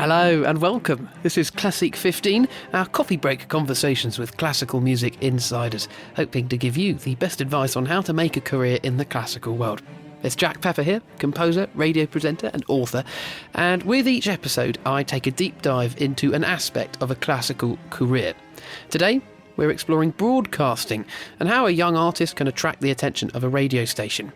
Hello and welcome. This is Classeek 15, our coffee break conversations with classical music insiders, hoping to give you the best advice on how to make a career in the classical world. It's Jack Pepper here, composer, radio presenter and author, and with each episode I take a deep dive into an aspect of a classical career. Today we're exploring broadcasting and how a young artist can attract the attention of a radio station.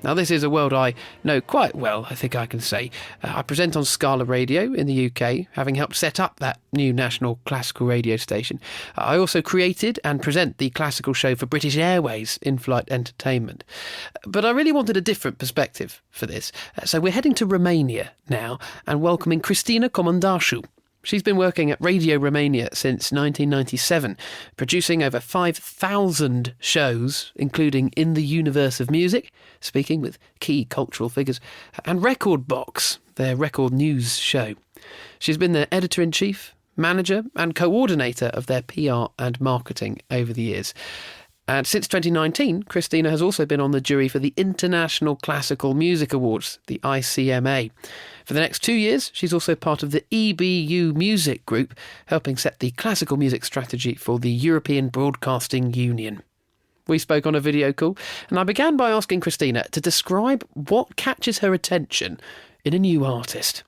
Now, this is a world I know quite well, I think I can say. I present on Scala Radio in the UK, having helped set up that new national classical radio station. I also created and present the classical show for British Airways in-flight entertainment. But I really wanted a different perspective for this. So we're heading to Romania now and welcoming Cristina Comandasu. She's been working at Radio Romania since 1997, producing over 5,000 shows, including In the Universe of Music, speaking with key cultural figures, and Record Box, their record news show. She's been their editor-in-chief, manager and coordinator of their PR and marketing over the years. And since 2019, Cristina has also been on the jury for the International Classical Music Awards, the ICMA. For the next 2 years, she's also part of the EBU Music Group, helping set the classical music strategy for the European Broadcasting Union. We spoke on a video call, and I began by asking Cristina to describe what catches her attention in a new artist.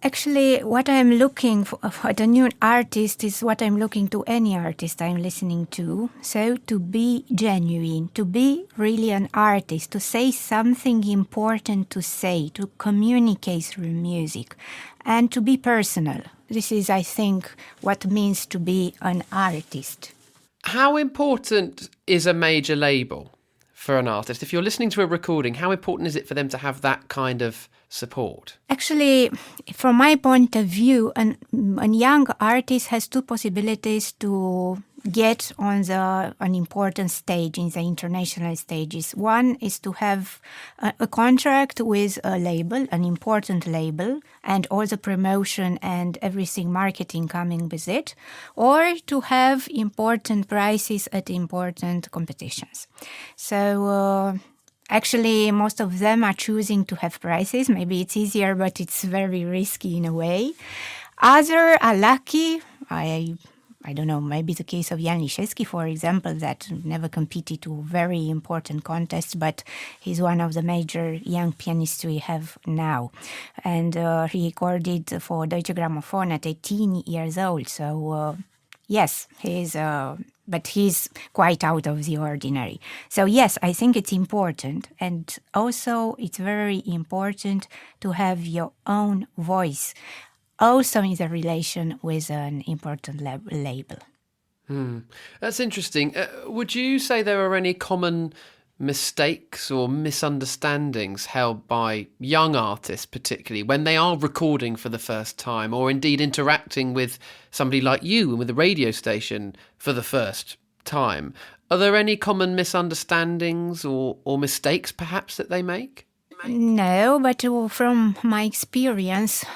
Actually, what I'm looking for a new artist is what I'm looking to any artist I'm listening to. So to be genuine, to be really an artist, to say something important to say, to communicate through music, and to be personal. This is, I think, what it means to be an artist. How important is a major label for an artist? If you're listening to a recording, how important is it for them to have that kind of support? Actually, from my point of view, a young artist has two possibilities to get on an important stage in the international stages. One is to have a contract with a label, an important label, and all the promotion and everything marketing coming with it, or to have important prizes at important competitions. So actually, most of them are choosing to have prizes. Maybe it's easier, but it's very risky in a way. Others are lucky. I don't know, maybe the case of Jan Liszewski, for example, that never competed to very important contests, but he's one of the major young pianists we have now. And he recorded for Deutsche Grammophon at 18 years old. So, yes, but he's quite out of the ordinary. So, yes, I think it's important. And also, it's very important to have your own voice, also in the relation with an important label. That's interesting. Would you say there are any common mistakes or misunderstandings held by young artists, particularly when they are recording for the first time, or indeed interacting with somebody like you and with a radio station for the first time? Are there any common misunderstandings or mistakes perhaps that they make? No, but from my experience,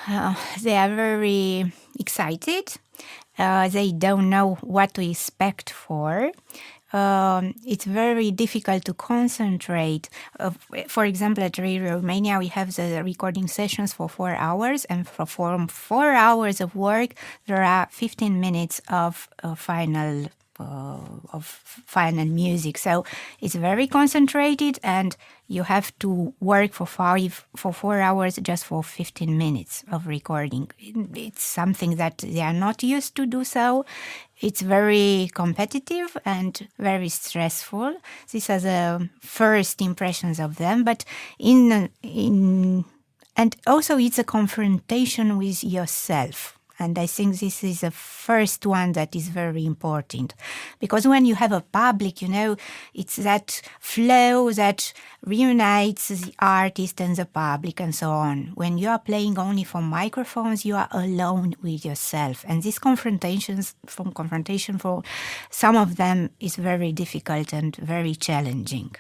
they are very excited. They don't know what to expect for. It's very difficult to concentrate. For example, at Radio Romania, we have the recording sessions for 4 hours, and for 4 hours of work, there are 15 minutes of final music. So it's very concentrated, and you have to work for 4 hours just for 15 minutes of recording. It's something that they are not used to do so. It's very competitive and very stressful. These are the first impressions of them, but and also it's a confrontation with yourself. And I think this is the first one that is very important. Because when you have a public, it's that flow that reunites the artist and the public and so on. When you are playing only for microphones, you are alone with yourself. And this confrontation for some of them is very difficult and very challenging.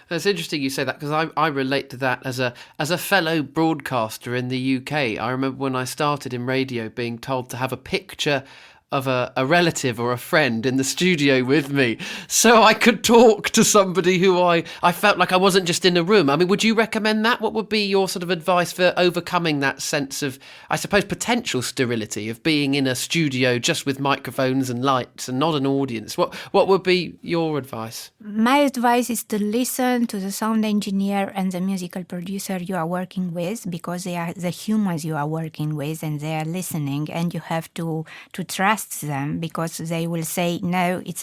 That's interesting you say that, because I relate to that as a fellow broadcaster in the UK. I remember when I started in radio being told to have a picture of a relative or a friend in the studio with me, so I could talk to somebody who I felt like I wasn't just in a room. I mean, would you recommend that? What would be your sort of advice for overcoming that sense of, I suppose, potential sterility of being in a studio just with microphones and lights and not an audience? What would be your advice? My advice is to listen to the sound engineer and the musical producer you are working with, because they are the humans you are working with and they are listening, and you have to trust them, because they will say, no, it's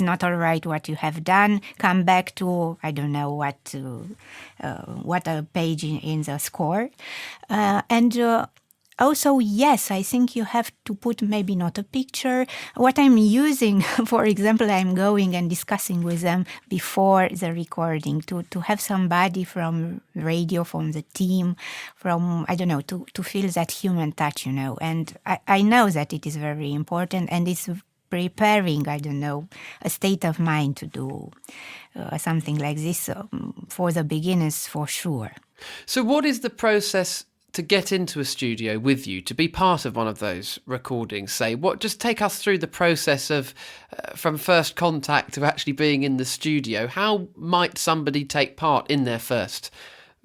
not all right what you have done. Come back to, I don't know what a page in the score. Also, yes, I think you have to put maybe not a picture. What I'm using, for example, I'm going and discussing with them before the recording to have somebody from radio, from the team, from, I don't know, to feel that human touch, And I know that it is very important, and it's preparing, I don't know, a state of mind to do something like this for the beginners, for sure. So what is the process to get into a studio with you, to be part of one of those recordings, say? Just take us through the process of from first contact to actually being in the studio. How might somebody take part in their first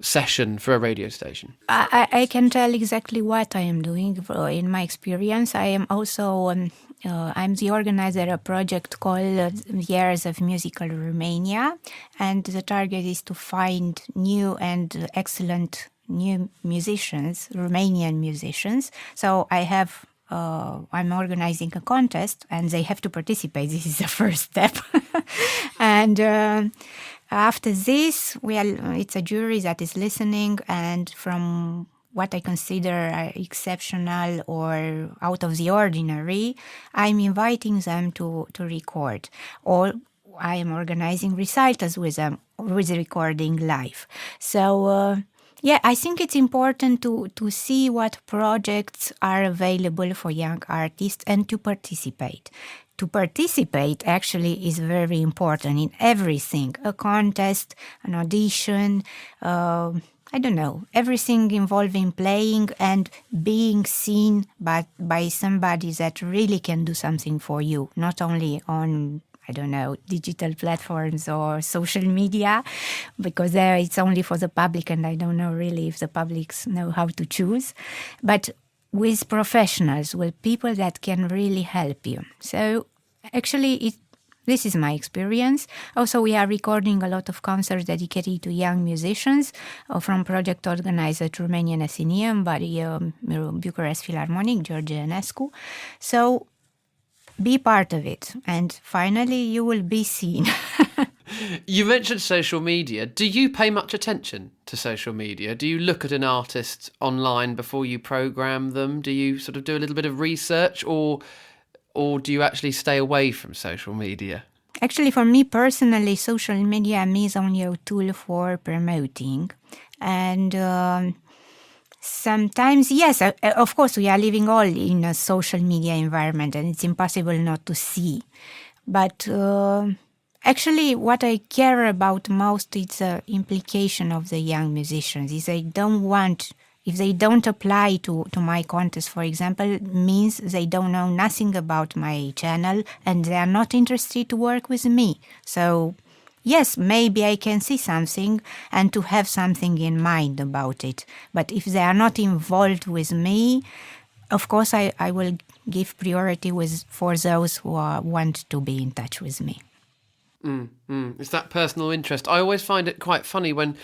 session for a radio station? I can tell exactly what I am doing in my experience. I am also I'm the organizer of a project called Years of Musical Romania, and the target is to find new and excellent new musicians, Romanian musicians. So I'm organizing a contest, and they have to participate. This is the first step. And after this, it's a jury that is listening, and from what I consider exceptional or out of the ordinary, I'm inviting them to record. Or I am organizing recitals with them, with recording live. So I think it's important to see what projects are available for young artists and to participate. To participate actually is very important in everything, a contest, an audition, I don't know, everything involving playing and being seen by somebody that really can do something for you, not only on, I don't know, digital platforms or social media, because there it's only for the public, and I don't know really if the publics know how to choose, but with professionals, with people that can really help you. So actually, this is my experience. Also, we are recording a lot of concerts dedicated to young musicians from project organized at Romanian Athenaeum by Bucharest Philharmonic, George Enescu. So be part of it, and finally you will be seen. You mentioned social media. Do you pay much attention to social media? Do you look at an artist online before you program them? Do you sort of do a little bit of research, or do you actually stay away from social media? Actually, for me personally, social media is only a tool for promoting. And sometimes, yes, of course, we are living all in a social media environment, and it's impossible not to see. But actually, what I care about most is the implication of the young musicians. If they don't apply to my contest, for example, means they don't know nothing about my channel and they are not interested to work with me. So yes, maybe I can see something and to have something in mind about it. But if they are not involved with me, of course I will give priority for those who want to be in touch with me. It's that personal interest. I always find it quite funny when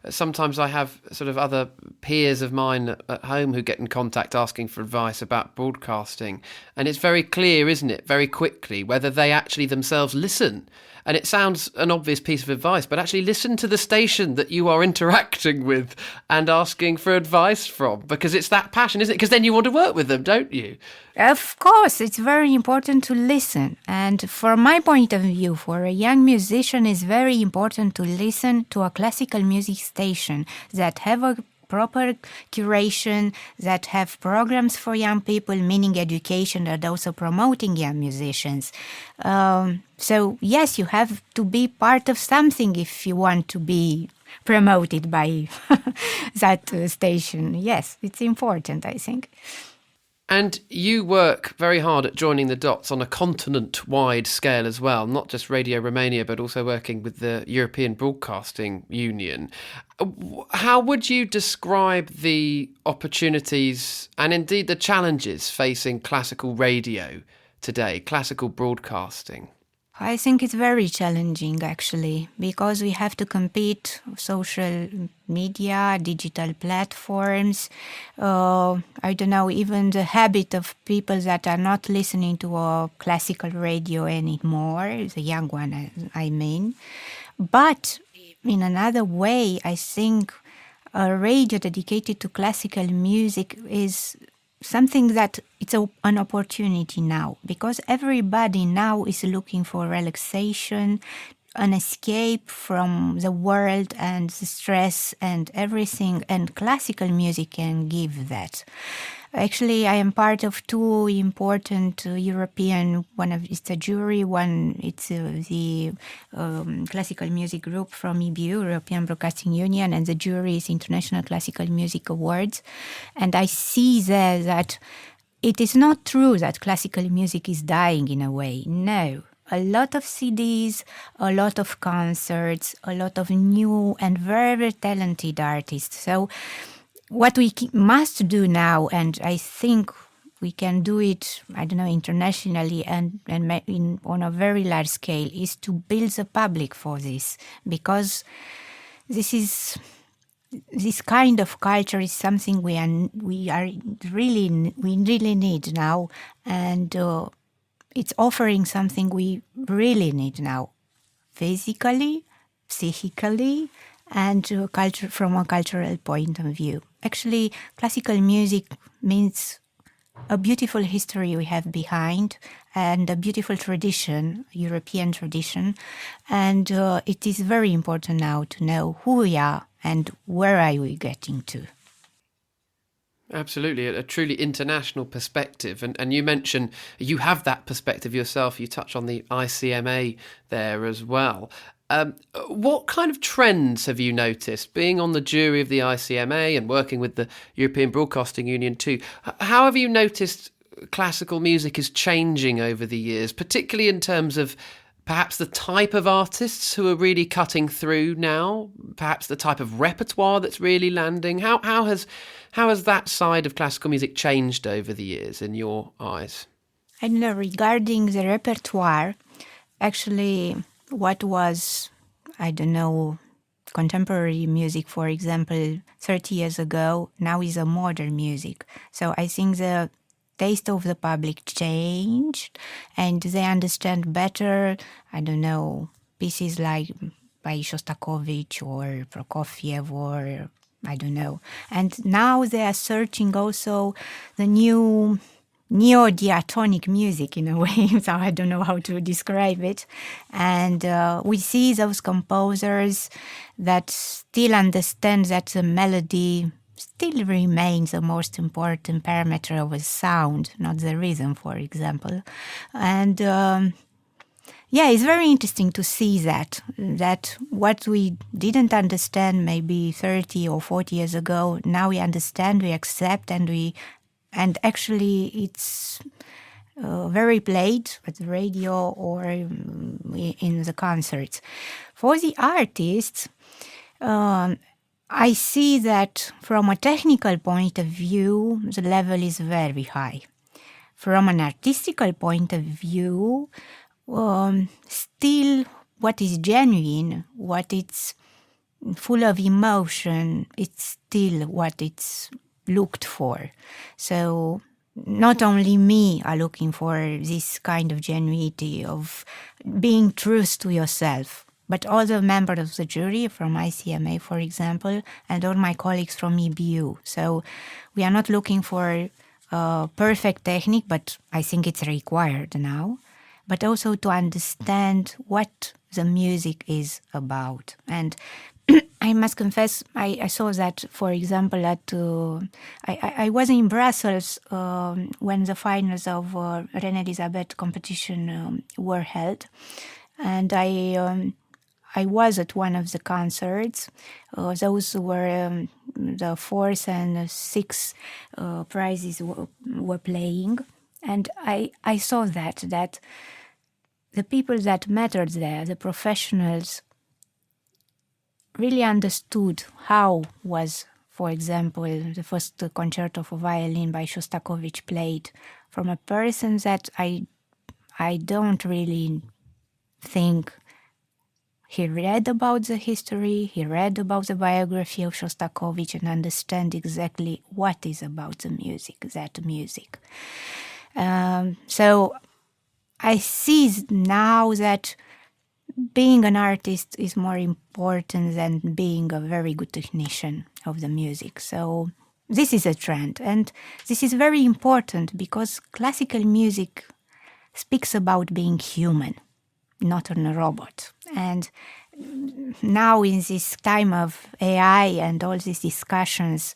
sometimes I have sort of other peers of mine at home who get in contact asking for advice about broadcasting. And it's very clear, isn't it, very quickly, whether they actually themselves listen. And it sounds an obvious piece of advice, but actually listen to the station that you are interacting with and asking for advice from, because it's that passion, isn't it? Because then you want to work with them, don't you? Of course, it's very important to listen. And from my point of view, for a young musician, it's very important to listen to a classical music station that have a proper curation, that have programs for young people, meaning education, and also promoting young musicians. So yes, you have to be part of something if you want to be promoted by that station. Yes, it's important, I think. And you work very hard at joining the dots on a continent-wide scale as well, not just Radio Romania, but also working with the European Broadcasting Union. How would you describe the opportunities and indeed the challenges facing classical radio today, classical broadcasting? I think it's very challenging, actually, because we have to compete social media, digital platforms. I don't know, even the habit of people that are not listening to a classical radio anymore, the young one, I mean. But in another way, I think a radio dedicated to classical music is something that it's an opportunity now, because everybody now is looking for relaxation, an escape from the world and the stress and everything, and classical music can give that. Actually, I am part of two important European, one of it's a jury, one it's the classical music group from EBU, European Broadcasting Union, and the jury is International Classical Music Awards. And I see there that it is not true that classical music is dying in a way. No. A lot of CDs, a lot of concerts, a lot of new and very talented artists. So what we must do now, and I think we can do it, I don't know, internationally and on a very large scale, is to build the public for this, because this kind of culture is something we really need now, and it's offering something we really need now, physically, psychically, and from a cultural point of view. Actually, classical music means a beautiful history we have behind and a beautiful tradition, European tradition. And it is very important now to know who we are and where are we getting to. Absolutely, a truly international perspective. And you mentioned you have that perspective yourself. You touch on the ICMA there as well. What kind of trends have you noticed, being on the jury of the ICMA and working with the European Broadcasting Union too? How have you noticed classical music is changing over the years, particularly in terms of perhaps the type of artists who are really cutting through now, perhaps the type of repertoire that's really landing? How has that side of classical music changed over the years in your eyes? I don't know, regarding the repertoire, actually what was, I don't know, contemporary music, for example, 30 years ago, now is a modern music. So I think the taste of the public changed and they understand better, I don't know, pieces like by Shostakovich or Prokofiev or I don't know. And now they are searching also the new neo-diatonic music in a way, so I don't know how to describe it. And we see those composers that still understand that the melody still remains the most important parameter of a sound, not the rhythm, for example. And it's very interesting to see that what we didn't understand maybe 30 or 40 years ago, now we understand, we accept, and actually it's very played at the radio or in the concerts. For the artists, I see that from a technical point of view, the level is very high. From an artistical point of view, still what is genuine, what it's full of emotion, it's still what it's looked for. So not only me are looking for this kind of genuinity of being true to yourself, but all the members of the jury from ICMA, for example, and all my colleagues from EBU. So we are not looking for perfect technique, but I think it's required now, but also to understand what the music is about. And I must confess, I saw that, for example, I was in Brussels when the finals of Reine Elisabeth competition were held, and I was at one of the concerts. Those were the fourth and sixth prizes were playing. And I saw that the people that mattered there, the professionals, really understood how was, for example, the first concerto for violin by Shostakovich played from a person that I don't really think he read about the history, he read about the biography of Shostakovich and understand exactly what is about the music, that music. So I see now that being an artist is more important than being a very good technician of the music. So this is a trend, and this is very important because classical music speaks about being human, not a robot. And now in this time of AI and all these discussions,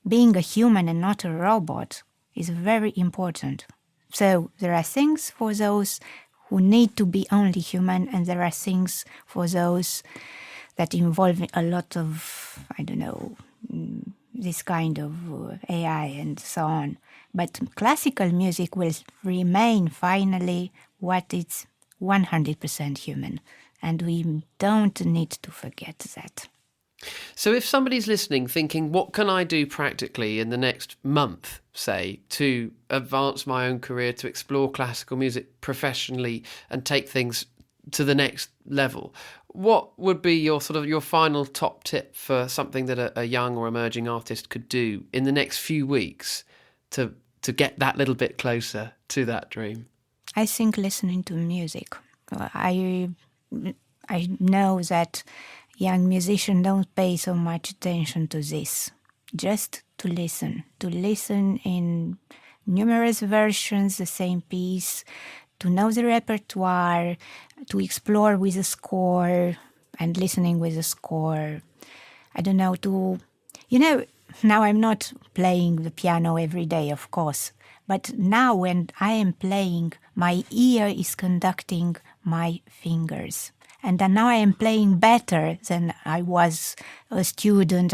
being a human and not a robot is very important. So there are things for those who need to be only human, and there are things for those that involve a lot of, this kind of AI and so on. But classical music will remain finally what is 100% human, and we don't need to forget that. So if somebody's listening thinking, what can I do practically in the next month, say, to advance my own career, to explore classical music professionally and take things to the next level, what would be your final top tip for something that a young or emerging artist could do in the next few weeks to get that little bit closer to that dream? I think listening to music. I know that young musicians don't pay so much attention to this. Just to listen in numerous versions, the same piece, to know the repertoire, to explore with a score and listening with a score. Now I'm not playing the piano every day, of course, but now when I am playing, my ear is conducting my fingers. And then now I am playing better than I was a student,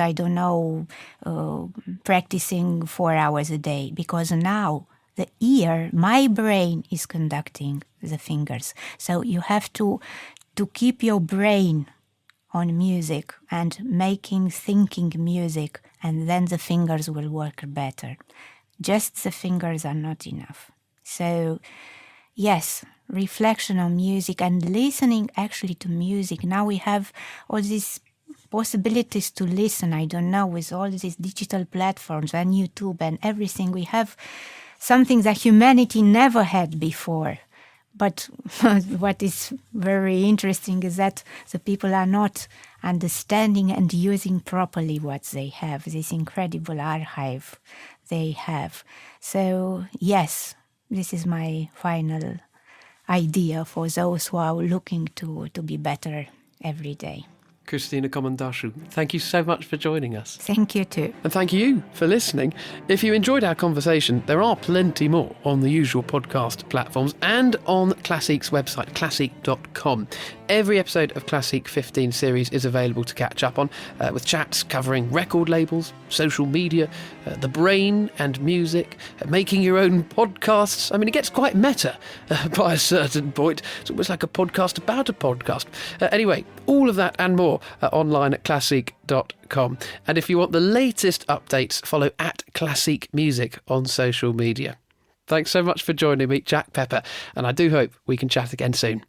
practicing 4 hours a day. Because now the ear, my brain is conducting the fingers. So you have to keep your brain on music and thinking music, and then the fingers will work better. Just the fingers are not enough. So, yes, reflection on music and listening actually to music. Now we have all these possibilities to listen, with all these digital platforms and YouTube and everything. We have something that humanity never had before. But what is very interesting is that the people are not understanding and using properly what they have, this incredible archive they have. So, yes, this is my final idea for those who are looking to be better every day. Cristina Comandasu, thank you so much for joining us. Thank you too. And thank you for listening. If you enjoyed our conversation, there are plenty more on the usual podcast platforms and on Classeek's website, classeek.com. Every episode of Classeek 15 series is available to catch up on, with chats covering record labels, social media, the brain and music, making your own podcasts. It gets quite meta by a certain point. It's almost like a podcast about a podcast. Anyway, all of that and more online at classeek.com. And if you want the latest updates, follow at Classeek Music on social media. Thanks so much for joining me, Jack Pepper, and I do hope we can chat again soon.